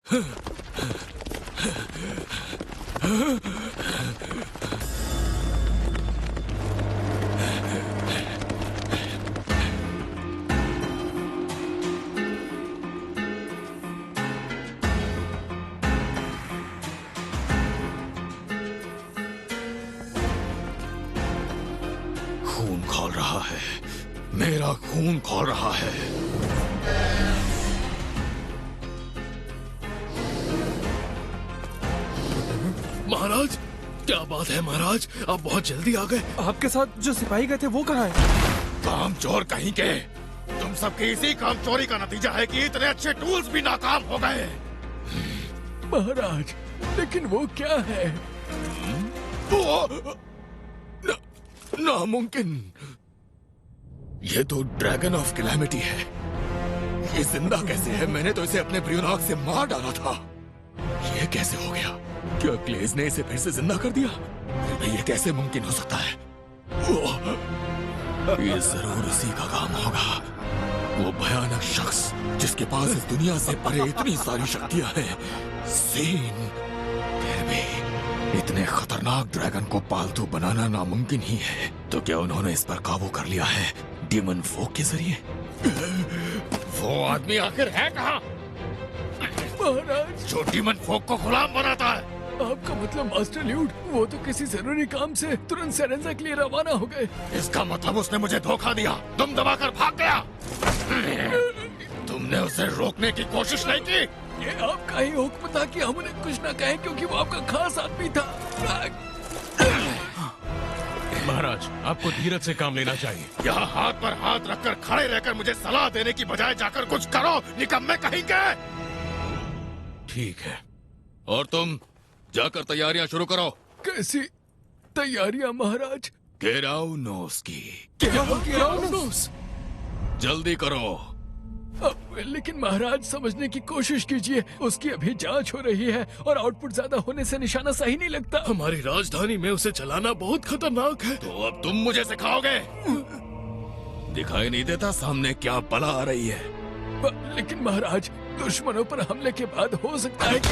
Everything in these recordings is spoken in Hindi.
खून खौल रहा है, मेरा खून खौल रहा है। महाराज, क्या बात है महाराज, आप बहुत जल्दी आ गए। आपके साथ जो सिपाही गए थे वो कहाँ हैं? काम चोर कहीं के। तुम सबके इसी काम चोरी का नतीजा है कि इतने अच्छे टूल्स भी नाकाम हो गए। महाराज, लेकिन वो क्या है? नामुमकिन। ये तो ड्रैगन ऑफ कैलेमिटी है। ये जिंदा कैसे है? मैंने तो इसे अपने ब्रियोनाग से मार डाला था। ये कैसे हो गया? क्या क्लेज ने इसे फिर से जिंदा कर दिया? ये कैसे मुमकिन हो सकता है? ये जरूर इसी का काम होगा। वो भयानक शख्स जिसके पास इस दुनिया से परे इतनी सारी शक्तियां हैं। सेन। फिर भी इतने खतरनाक ड्रैगन को पालतू बनाना नामुमकिन ही है। तो क्या उन्होंने इस पर काबू कर लिया है डीमन फोक के जरिए? वो आदमी आखिर है कहाँ? महाराज, जो डीमन फोक को गुलाम बनाता है। आपका मतलब मास्टर ल्यूड, वो तो किसी जरूरी काम से तुरंत सेरेंजा के लिए रवाना हो गए। इसका मतलब उसने मुझे धोखा दिया, दुम दबाकर भाग गया। तुमने उसे रोकने की कोशिश नहीं की? ये आपका ही हुक्म था कि हम उन्हें कुछ न कहें, क्योंकि वो आपका खास आदमी था। महाराज, आपको धीरज से काम लेना चाहिए। यहाँ हाथ पर हाथ रखकर खड़े रहकर मुझे सलाह देने की बजाय जाकर कुछ करो, निकम्मे कहेंगे। ठीक है, और तुम जाकर तैयारियां शुरू करो। कैसी तैयारियां महाराज? केराउनोस की। केराउनोस? जल्दी करो। लेकिन महाराज, समझने की कोशिश कीजिए, उसकी अभी जांच हो रही है और आउटपुट ज्यादा होने से निशाना सही नहीं लगता। हमारी राजधानी में उसे चलाना बहुत खतरनाक है। तो अब तुम मुझे सिखाओगे? दिखाई नहीं देता सामने क्या बला आ रही है? लेकिन महाराज, दुश्मनों पर हमले के बाद हो सकता है कि...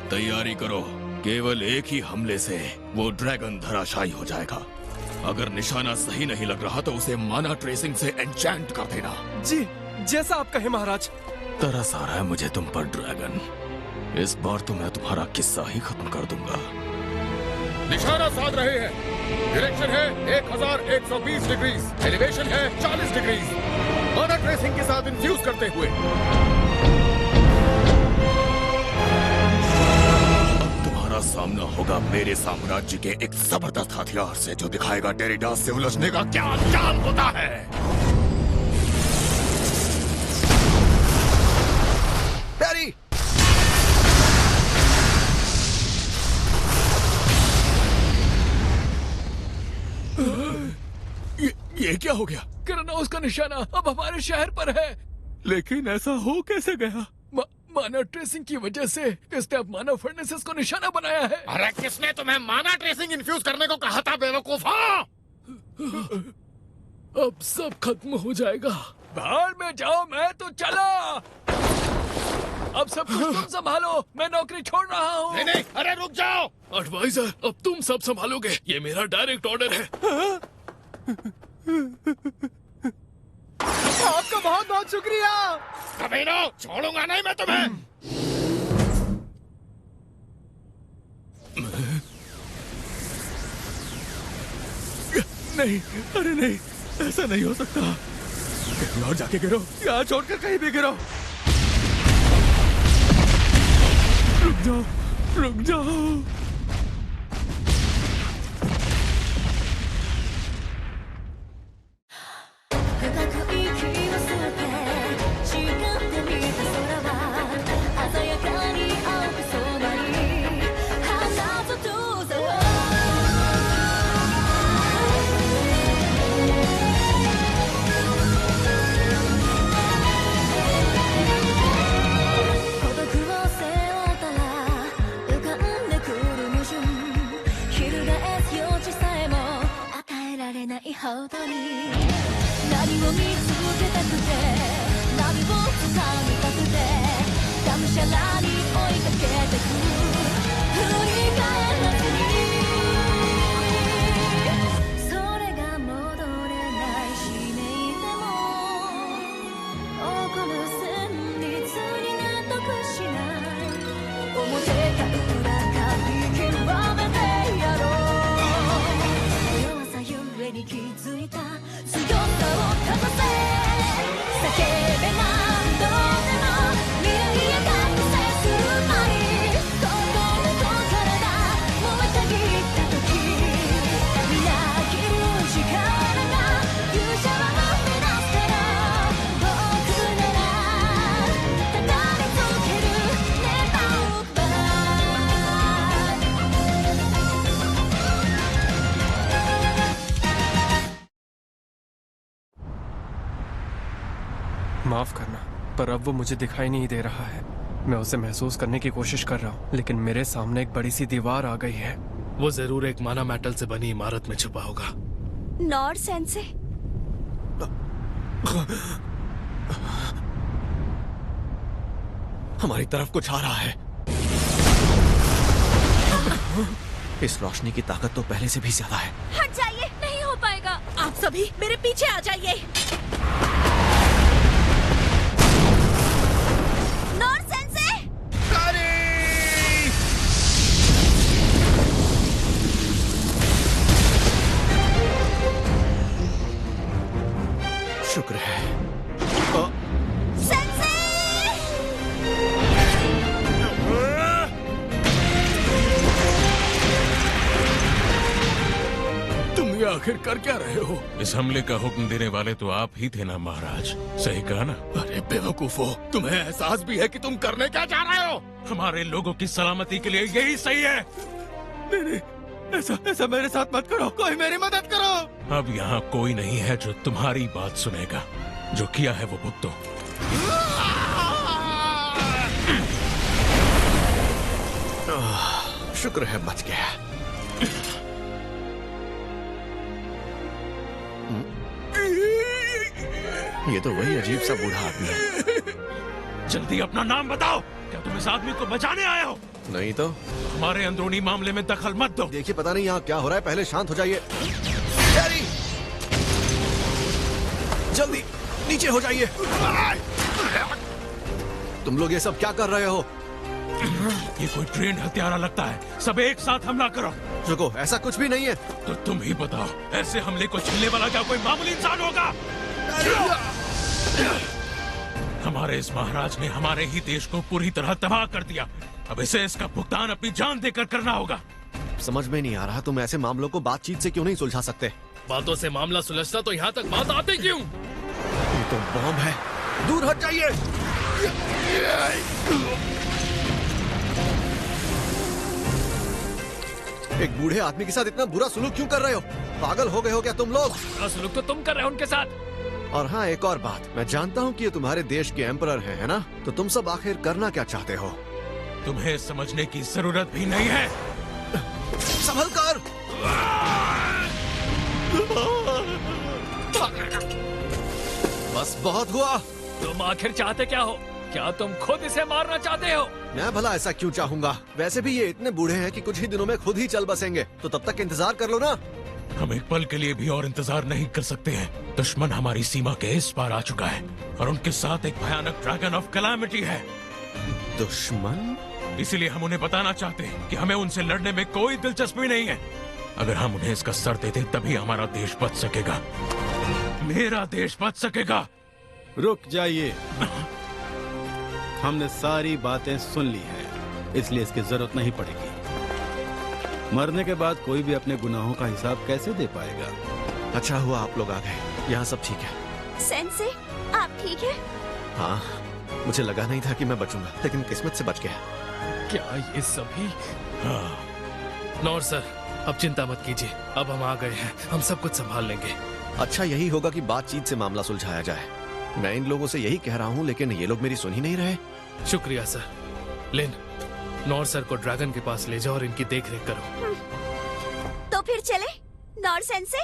तैयारी करो, केवल एक ही हमले से वो ड्रैगन धराशायी हो जाएगा। अगर निशाना सही नहीं लग रहा तो उसे माना ट्रेसिंग से एन्चेंट कर देना। जी, जैसा आप कहें महाराज। तरस आ रहा है मुझे तुम पर ड्रैगन। इस बार तो मैं तुम्हारा किस्सा ही खत्म कर दूंगा। निशाना साध रहे हैं। डायरेक्शन है 1120 डिग्रीज, एलिवेशन है 40 डिग्रीज। माना ट्रेसिंग के साथ इन्फ्यूज करते हुए सामना होगा मेरे साम्राज्य के एक जबरदस्त हथियार से, जो दिखाएगा डेरिडास से उलझने का क्या जान होता है। पेरी! ये क्या हो गया? केराउनोस का निशाना अब हमारे शहर पर है। लेकिन ऐसा हो कैसे गया? माना ट्रेसिंग की वजह से इसने अब माना फर्नेसेस को निशाना बनाया है। अरे किसने तुम्हें माना ट्रेसिंग इन्फ्यूज करने को कहा था बेवकूफा? अब सब खत्म हो जाएगा। बाहर में जाओ, मैं तो चला। अब सब कुछ तुम संभालो, मैं नौकरी छोड़ रहा हूँ। नहीं नहीं, अरे रुक जाओ। एडवाइजर, अब तुम सब संभालोगे, ये मेरा डायरेक्ट ऑर्डर है। आपका बहुत बहुत शुक्रिया। कमीनो, छोड़ूंगा नहीं मैं तुम्हें। नहीं, अरे नहीं, ऐसा नहीं हो सकता। कहीं और जाके गिरो, यहाँ छोड़कर कहीं भी गिरो। रुक जाओ, रुक जाओ। माफ करना, पर अब वो मुझे दिखाई नहीं दे रहा है। मैं उसे महसूस करने की कोशिश कर रहा हूँ, लेकिन मेरे सामने एक बड़ी सी दीवार आ गई है। वो जरूर एक माना मेटल से बनी इमारत में छुपा होगा। नॉर सेंसे, हमारी तरफ कुछ आ रहा है। इस रोशनी की ताकत तो पहले से भी ज्यादा है। हट जाइए, नहीं हो पाएगा। आप सभी मेरे पीछे आ जाइए। नॉर सेंसे, शुक्र है। सेंसे! तुम ये आखिर कर क्या रहे हो? इस हमले का हुक्म देने वाले तो आप ही थे ना महाराज, सही कहा ना? अरे बेवकूफो, तुम्हें एहसास भी है कि तुम करने क्या चाह रहे हो? हमारे लोगों की सलामती के लिए यही सही है। नहीं, ऐसा मेरे साथ मत करो, कोई मेरी मदद करो। अब यहाँ कोई नहीं है जो तुम्हारी बात सुनेगा। जो किया है वो भुगतो। शुक्र है बच गया। ये तो वही अजीब सा बूढ़ा आदमी है। जल्दी अपना नाम बताओ। क्या तुम इस आदमी को बचाने आए हो? नहीं तो। हमारे अंदरूनी मामले में दखल मत दो। देखिए, पता नहीं यहाँ क्या हो रहा है, पहले शांत हो जाइए। हैरी! जल्दी नीचे हो जाइए। तुम लोग ये सब क्या कर रहे हो? ये कोई ट्रेंड हत्यारा लगता है। सब एक साथ हमला करो। रुको, ऐसा कुछ भी नहीं है। तो तुम ही बताओ, ऐसे हमले को झेलने वाला क्या कोई मामूली इंसान होगा? हमारे इस महाराज ने हमारे ही देश को पूरी तरह तबाह कर दिया। अब इसे इसका भुगतान अपनी जान देकर करना होगा। समझ में नहीं आ रहा, तुम ऐसे मामलों को बातचीत से क्यों नहीं सुलझा सकते? बातों से मामला सुलझता तो यहाँ तक बात आती क्यों? ये तो बॉम्ब है। दूर हट जाइए। एक बूढ़े आदमी के साथ इतना बुरा सुलूक क्यों कर रहे हो? पागल हो गए हो क्या तुम लोग? बुरा सुलूक तो तुम कर रहे हो उनके साथ। और हाँ, एक और बात, मैं जानता हूँ कि ये तुम्हारे देश के एम्परर हैं, है ना? तो तुम सब आखिर करना क्या चाहते हो? तुम्हें समझने की जरूरत भी नहीं है। संभल कर। बस बहुत हुआ। तुम आखिर चाहते क्या हो? क्या तुम खुद इसे मारना चाहते हो? मैं भला ऐसा क्यों चाहूंगा? वैसे भी ये इतने बूढ़े हैं कि कुछ ही दिनों में खुद ही चल बसेंगे, तो तब तक इंतजार कर लो ना। हम एक पल के लिए भी और इंतजार नहीं कर सकते हैं। दुश्मन हमारी सीमा के इस पार आ चुका है और उनके साथ एक भयानक ड्रैगन ऑफ कैलामिटी है। दुश्मन? इसीलिए हम उन्हें बताना चाहते हैं कि हमें उनसे लड़ने में कोई दिलचस्पी नहीं है। अगर हम उन्हें इसका सर देते तभी हमारा देश बच सकेगा। मेरा देश बच सकेगा। रुक जाइए। हमने सारी बातें सुन ली है, इसलिए इसकी जरूरत नहीं पड़ेगी। मरने के बाद कोई भी अपने गुनाहों का हिसाब कैसे दे पाएगा? अच्छा हुआ आप लोग आ गए। यहाँ सब ठीक है। सेंसे, आप ठीक है? हाँ, मुझे लगा नहीं था कि मैं बचूंगा, लेकिन किस्मत से बच गया। क्या ये सभी? हाँ। नॉर सर, अब चिंता मत कीजिए, अब हम आ गए हैं, हम सब कुछ संभाल लेंगे। अच्छा यही होगा कि बातचीत से मामला सुलझाया जाए। मैं इन लोगों से यही कह रहा हूँ, लेकिन ये लोग मेरी सुन ही नहीं रहे। शुक्रिया सर। लिन, नॉर सर को ड्रैगन के पास ले जाओ और इनकी देख रेख करो। तो फिर चले नॉर सेंसे?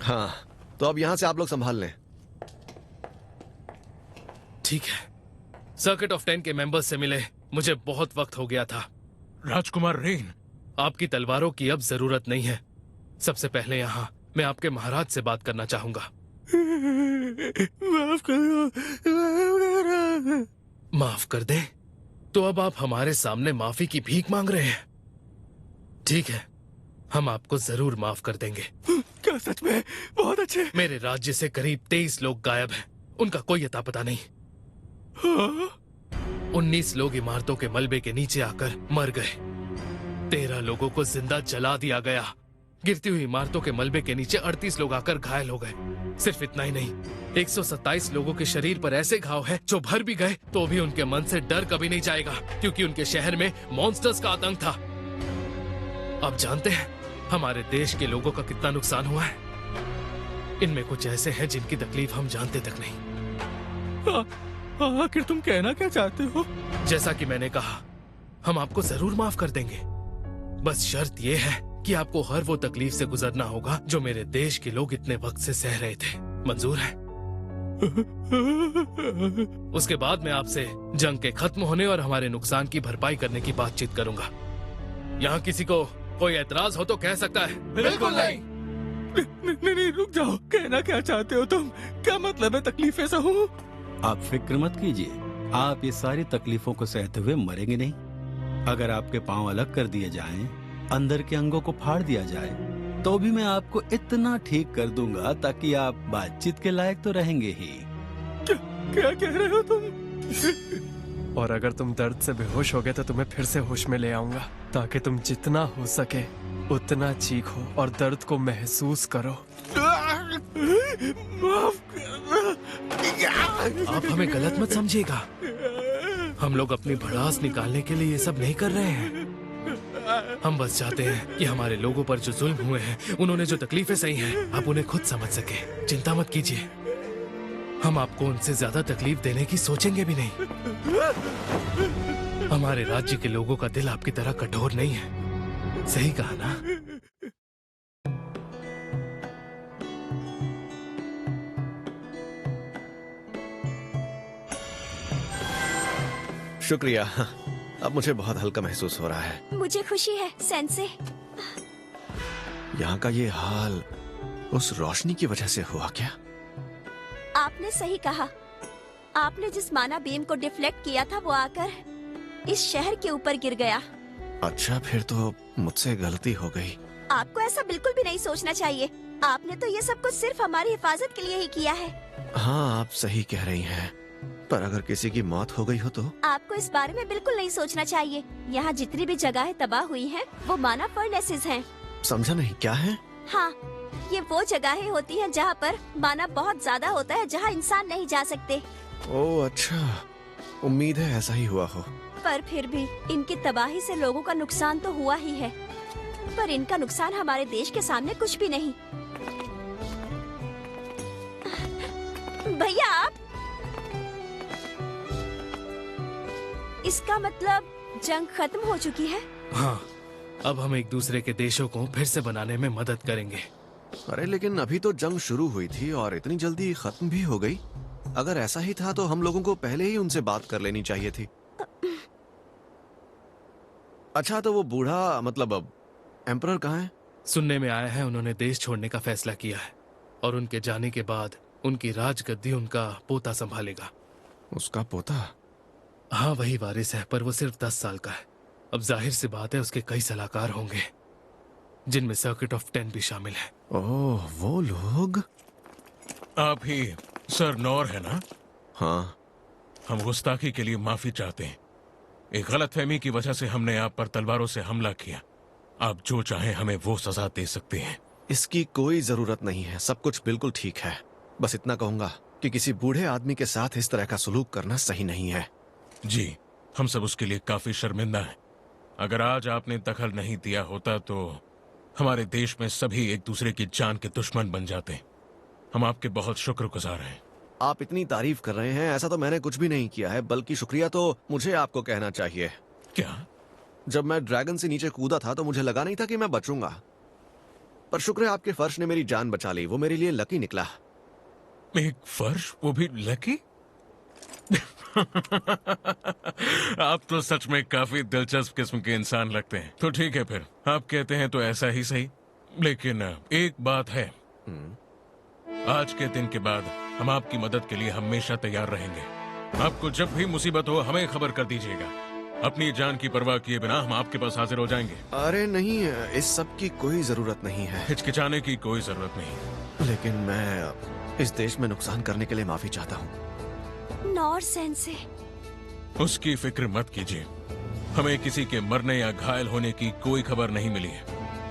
हाँ, तो अब यहाँ से आप लोग संभाल लें। ठीक है। सर्किट ऑफ 10 के मेंबर्स से मिले, मुझे बहुत वक्त हो गया था। राजकुमार रेन, आपकी तलवारों की अब जरूरत नहीं है। सबसे पहले यहाँ मैं आपके महाराज से बात करना चाहूंगा। माफ करो। माफ कर दे? तो अब आप हमारे सामने माफी की भीख मांग रहे हैं? ठीक है, हम आपको जरूर माफ कर देंगे। क्या सच में? बहुत अच्छे। मेरे राज्य से करीब 23 लोग गायब हैं, उनका कोई अता पता नहीं। 19 लोग इमारतों के मलबे के नीचे आकर मर गए। 13 लोगों को जिंदा जला दिया गया। गिरती हुई इमारतों के मलबे के नीचे 38 लोग आकर घायल हो गए। सिर्फ इतना ही नहीं, 127 लोगों के शरीर पर ऐसे घाव हैं जो भर भी गए तो भी उनके मन से डर कभी नहीं जाएगा, क्योंकि उनके शहर में मॉन्स्टर्स का आतंक था। आप जानते हैं हमारे देश के लोगों का कितना नुकसान हुआ है? इनमें कुछ ऐसे हैं जिनकी तकलीफ हम जानते तक नहीं। आखिर तुम कहना क्या चाहते हो? जैसा कि मैंने कहा, हम आपको जरूर माफ कर देंगे। बस शर्त यह है कि आपको हर वो तकलीफ से गुजरना होगा जो मेरे देश के लोग इतने वक्त से सह रहे थे। मंजूर है? उसके बाद मैं आपसे जंग के खत्म होने और हमारे नुकसान की भरपाई करने की बातचीत करूंगा। यहाँ किसी को कोई एतराज हो तो कह सकता है। बिल्कुल नहीं। नहीं, रुक जाओ। कहना क्या चाहते हो तुम? क्या मतलब है तकलीफें सहूं? आप फिक्र मत कीजिए, आप ये सारी तकलीफों को सहते हुए मरेंगे नहीं। अगर आपके पांव अलग कर दिए जाएं, अंदर के अंगों को फाड़ दिया जाए, तो भी मैं आपको इतना ठीक कर दूंगा ताकि आप बातचीत के लायक तो रहेंगे ही। क्या कह रहे हो तुम? और अगर तुम दर्द से बेहोश हो गए तो तुम्हें फिर से होश में ले आऊंगा, ताकि तुम जितना हो सके उतना चीखो और दर्द को महसूस करो। माफ करना। आप हमें गलत मत समझिएगा। हम लोग अपनी भड़ास निकालने के लिए ये सब नहीं कर रहे हैं। हम बस चाहते हैं कि हमारे लोगों पर जो जुल्म हुए हैं, उन्होंने जो तकलीफें सही हैं, आप उन्हें खुद समझ सके। चिंता मत कीजिए, हम आपको उनसे ज्यादा तकलीफ देने की सोचेंगे भी नहीं। हमारे राज्य के लोगों का दिल आपकी तरह कठोर नहीं है। सही कहा ना? शुक्रिया। अब मुझे बहुत हल्का महसूस हो रहा है। मुझे खुशी है सेंसे। यहाँ का ये हाल उस रोशनी की वजह से हुआ क्या? आपने सही कहा। आपने जिस माना बीम को डिफ्लेक्ट किया था वो आकर इस शहर के ऊपर गिर गया। अच्छा, फिर तो मुझसे गलती हो गई। आपको ऐसा बिल्कुल भी नहीं सोचना चाहिए। आपने तो ये सब कुछ सिर्फ हमारी हिफाजत के लिए ही किया है। हाँ, आप सही कह रही हैं। पर अगर किसी की मौत हो गई हो तो? आपको इस बारे में बिल्कुल नहीं सोचना चाहिए। यहाँ जितनी भी जगहें तबाह हुई हैं, वो माना फर्नेसेस हैं। समझा नहीं, क्या है? हाँ, ये वो जगहें होती हैं जहाँ पर माना बहुत ज्यादा होता है, जहाँ इंसान नहीं जा सकते। ओह अच्छा, उम्मीद है ऐसा ही हुआ हो। पर फिर भी इनकी तबाही से लोगों का नुकसान तो हुआ ही है, पर इनका नुकसान हमारे देश के सामने कुछ भी नहीं। भैया आप, इसका मतलब जंग खत्म हो चुकी है? हाँ, अब हम एक दूसरे के देशों को फिर से बनाने में मदद करेंगे। अरे लेकिन अभी तो जंग शुरू हुई थी और इतनी जल्दी खत्म भी हो गई। अगर ऐसा ही था तो हम लोगों को पहले ही उनसे बात कर लेनी चाहिए थी। अच्छा, तो वो बूढ़ा मतलब अब एम्परर कहाँ है? सुनने में आया है उन्होंने देश छोड़ने का फैसला किया है और उनके जाने के बाद उनकी राजगद्दी उनका पोता संभालेगा। उसका पोता? हाँ, वही वारिस है, पर वो सिर्फ 10 साल का है। अब जाहिर सी बात है उसके कई सलाहकार होंगे, जिनमें सर्किट ऑफ 10 भी शामिल है। ओह, वो लोग। आप ही सर नौर है ना? हाँ। हम गुस्ताखी के लिए माफी चाहते हैं। एक गलतफहमी की वजह से हमने आप पर तलवारों से हमला किया। आप जो चाहें हमें वो सजा दे सकते हैं। इसकी कोई जरूरत नहीं है, सब कुछ बिल्कुल ठीक है। बस इतना कहूंगा कि किसी बूढ़े आदमी के साथ इस तरह का सलूक करना सही नहीं है। जी, हम सब उसके लिए काफी शर्मिंदा हैं। अगर आज आपने दखल नहीं दिया होता तो हमारे देश में सभी एक दूसरे की जान के दुश्मन बन जाते। हम आपके बहुत शुक्रगुजार हैं। आप इतनी तारीफ कर रहे हैं, ऐसा तो मैंने कुछ भी नहीं किया है, बल्कि शुक्रिया तो मुझे आपको कहना चाहिए। क्या? जब मैं ड्रैगन से नीचे कूदा था तो मुझे लगा नहीं था कि मैं बचूंगा, पर शुक्र है आपके फर्श ने मेरी जान बचा ली। वो मेरे लिए लकी निकला। एक फर्श, वो भी लकी? आप तो सच में काफी दिलचस्प किस्म के इंसान लगते हैं। तो ठीक है, फिर आप कहते हैं तो ऐसा ही सही। लेकिन एक बात है, आज के दिन के बाद हम आपकी मदद के लिए हमेशा तैयार रहेंगे। आपको जब भी मुसीबत हो हमें खबर कर दीजिएगा। अपनी जान की परवाह किए बिना हम आपके पास हाजिर हो जाएंगे। अरे नहीं, इस सब की कोई जरूरत नहीं है। हिचकिचाने की कोई जरूरत नहीं। लेकिन मैं इस देश में नुकसान करने के लिए माफी चाहता हूँ। नॉर सेंसे। उसकी फिक्र मत कीजिए। हमें किसी के मरने या घायल होने की कोई खबर नहीं मिली है।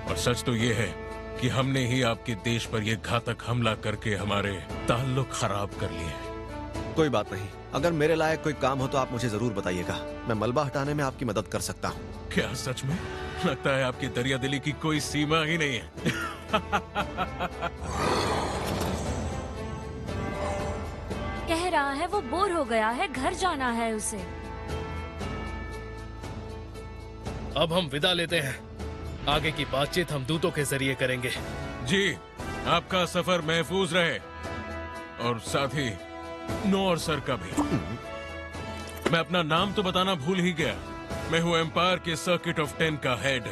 और सच तो ये है कि हमने ही आपके देश पर यह घातक हमला करके हमारे ताल्लुक खराब कर लिए हैं। कोई बात नहीं, अगर मेरे लायक कोई काम हो तो आप मुझे जरूर बताइएगा। मैं मलबा हटाने में आपकी मदद कर सकता हूँ। क्या सच में? लगता है आपकी दरिया दिली की कोई सीमा ही नहीं है। कह रहा रहा है, वो बोर हो गया है, घर जाना है उसे। अब हम विदा लेते हैं। आगे की बातचीत हम दूतों के जरिए करेंगे। जी, आपका सफर महफूज रहे और साथ ही नोर सर का भी। मैं अपना नाम तो बताना भूल ही गया। मैं हूँ एम्पायर के सर्किट ऑफ 10 का हेड,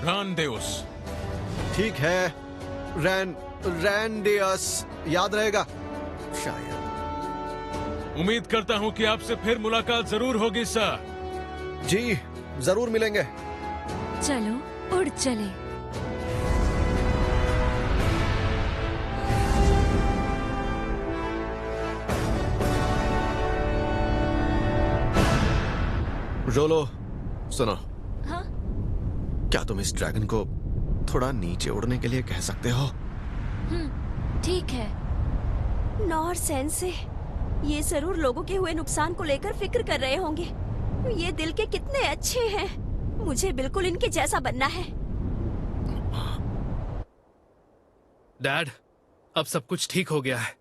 रानदेउस। ठीक है, रैनडेउस याद रहेगा शायद। उम्मीद करता हूँ कि आपसे फिर मुलाकात जरूर होगी सर। जी जरूर मिलेंगे। चलो उड़ चले। रोलो, सुनो। हाँ? क्या तुम इस ड्रैगन को थोड़ा नीचे उड़ने के लिए कह सकते हो? ठीक है। नॉर सेंसे, ये जरूर लोगों के हुए नुकसान को लेकर फिक्र कर रहे होंगे। ये दिल के कितने अच्छे हैं। मुझे बिल्कुल इनके जैसा बनना है। डैड, अब सब कुछ ठीक हो गया है।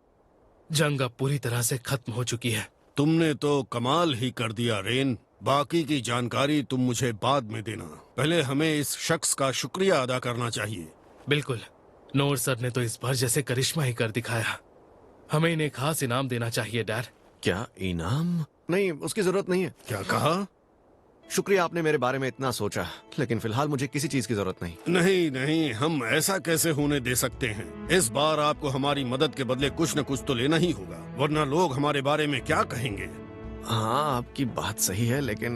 जंग अब पूरी तरह से खत्म हो चुकी है। तुमने तो कमाल ही कर दिया रेन। बाकी की जानकारी तुम मुझे बाद में देना। पहले हमें इस शख्स का शुक्रिया अदा करना चाहिए। बिल्कुल, नोर सर ने तो इस बार जैसे करिश्मा ही कर दिखाया। हमें इन्हें खास इनाम देना चाहिए डैड। क्या इनाम? नहीं, उसकी जरूरत नहीं है। क्या कहा? शुक्रिया, आपने मेरे बारे में इतना सोचा, लेकिन फिलहाल मुझे किसी चीज की जरूरत नहीं। नहीं नहीं, हम ऐसा कैसे होने दे सकते हैं? इस बार आपको हमारी मदद के बदले कुछ न कुछ तो लेना ही होगा, वरना लोग हमारे बारे में क्या कहेंगे? हाँ, आपकी बात सही है, लेकिन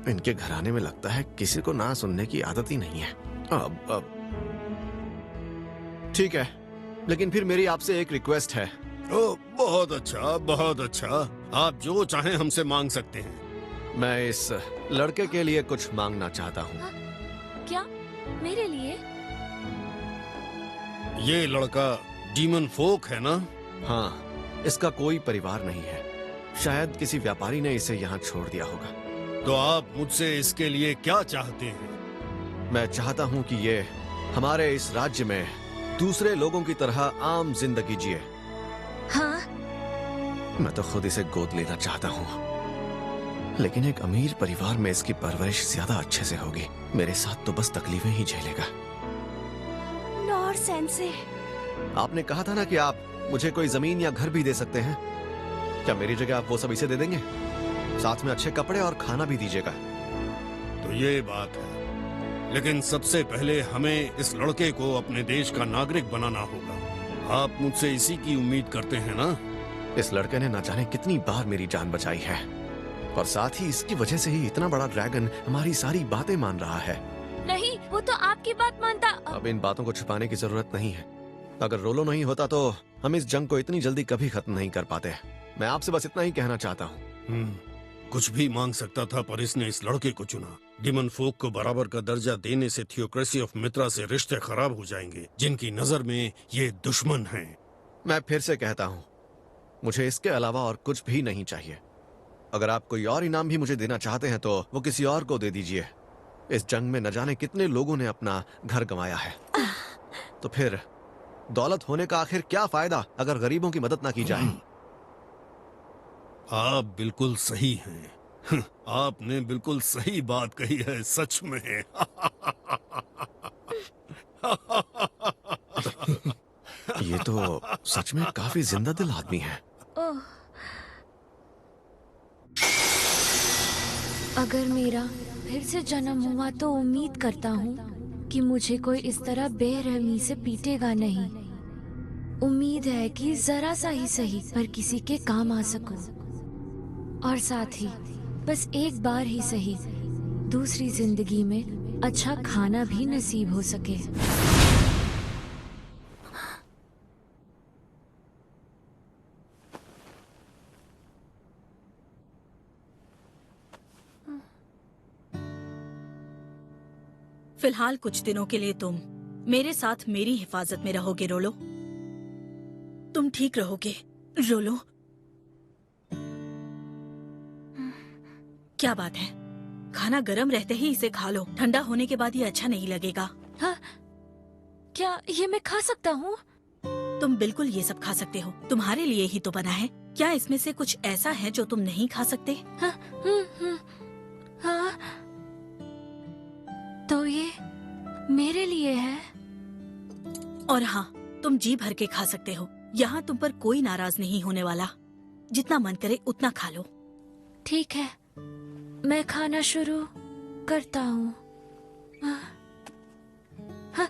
इनके घराने में लगता है किसी को ना सुनने की आदत ही नहीं है। अब ठीक है, लेकिन फिर मेरी आपसे एक रिक्वेस्ट है। ओ, बहुत अच्छा, बहुत अच्छा। आप जो चाहें हमसे मांग सकते हैं। मैं इस लड़के के लिए कुछ मांगना चाहता हूँ। क्या? मेरे लिए? ये लड़का डीमन फोक है ना? हाँ, इसका कोई परिवार नहीं है। शायद किसी व्यापारी ने इसे यहाँ छोड़ दिया होगा। तो आप मुझसे इसके लिए क्या चाहते हैं? मैं चाहता हूँ कि ये हमारे इस राज्य में दूसरे लोगों की तरह आम जिंदगी जिए। हाँ? मैं तो खुद इसे गोद लेना चाहता हूँ, लेकिन एक अमीर परिवार में इसकी परवरिश ज्यादा अच्छे से होगी। मेरे साथ तो बस तकलीफें ही झेलेगा। नॉर सेंसे, आपने कहा था ना कि आप मुझे कोई जमीन या घर भी दे सकते हैं। क्या मेरी जगह आप वो सब इसे दे देंगे? साथ में अच्छे कपड़े और खाना भी दीजिएगा। तो ये बात है, लेकिन सबसे पहले हमें इस लड़के को अपने देश का नागरिक बनाना होगा। आप मुझसे इसी की उम्मीद करते हैं ना? इस लड़के ने न जाने कितनी बार मेरी जान बचाई है, और साथ ही इसकी वजह से ही इतना बड़ा ड्रैगन हमारी सारी बातें मान रहा है। नहीं, वो तो आपकी बात मानता। अब इन बातों को छुपाने की जरूरत नहीं है। अगर रोलो नहीं होता तो हम इस जंग को इतनी जल्दी कभी खत्म नहीं कर पाते। मैं आपसे बस इतना ही कहना चाहता हूँ। कुछ भी मांग सकता था, पर इसने इस लड़के को चुना। डिमन फोक को बराबर का दर्जा देने से थियोक्रेसी ऑफ मित्रा से रिश्ते खराब हो जाएंगे, जिनकी नजर में ये दुश्मन हैं। मैं फिर से कहता हूँ, मुझे इसके अलावा और कुछ भी नहीं चाहिए। अगर आप कोई और इनाम भी मुझे देना चाहते हैं तो वो किसी और को दे दीजिए। इस जंग में न जाने कितने लोगों ने अपना घर गंवाया है, तो फिर दौलत होने का आखिर क्या फायदा अगर गरीबों की मदद ना की जाए। आप बिल्कुल सही हैं। आपने बिल्कुल सही बात कही है, सच में। ये तो सच में काफी जिंदा दिल आदमी है। अगर मेरा फिर से जन्म हुआ तो उम्मीद करता हूँ कि मुझे कोई इस तरह बेरहमी से पीटेगा नहीं। उम्मीद है कि जरा सा ही सही पर किसी के काम आ सकूं, और साथ ही बस एक बार ही सही दूसरी जिंदगी में अच्छा खाना भी नसीब हो सके। फिलहाल कुछ दिनों के लिए तुम मेरे साथ मेरी हिफाजत में रहोगे रोलो। तुम ठीक रहोगे रोलो। क्या बात है, खाना गर्म रहते ही इसे खा लो, ठंडा होने के बाद ये अच्छा नहीं लगेगा। हाँ, क्या ये मैं खा सकता हूँ? तुम बिल्कुल ये सब खा सकते हो, तुम्हारे लिए ही तो बना है। क्या इसमें से कुछ ऐसा है जो तुम नहीं खा सकते? हाँ, हाँ। तो ये मेरे लिए है। और हाँ, तुम जी भर के खा सकते हो। यहाँ तुम पर कोई नाराज नहीं होने वाला। जितना मन करे उतना खा लो। ठीक है, मैं खाना शुरू करता हूँ। हाँ,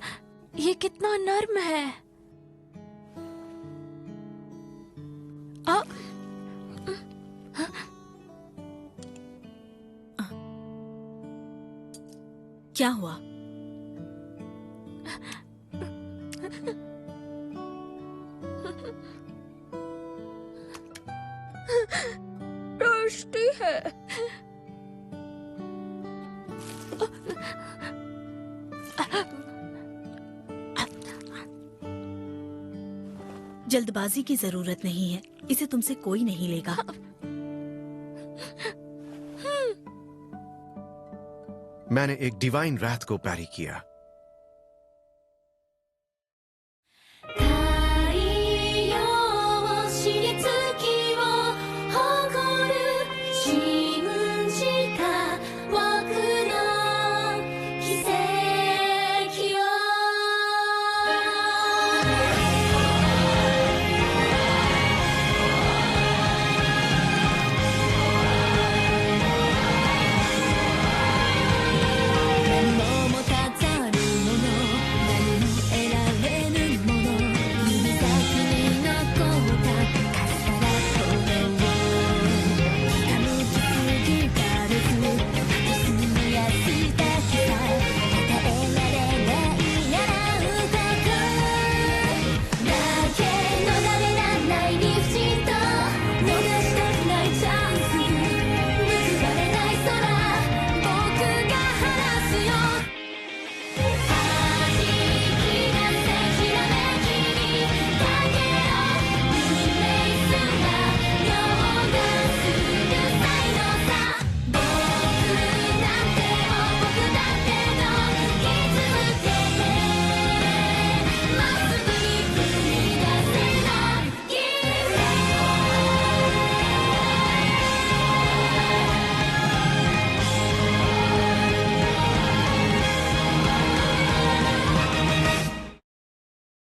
ये कितना नर्म है। क्या हुआ? टेस्टी है। जल्दबाजी की जरूरत नहीं है, इसे तुमसे कोई नहीं लेगा। मैंने एक डिवाइन रात को पैरी किया।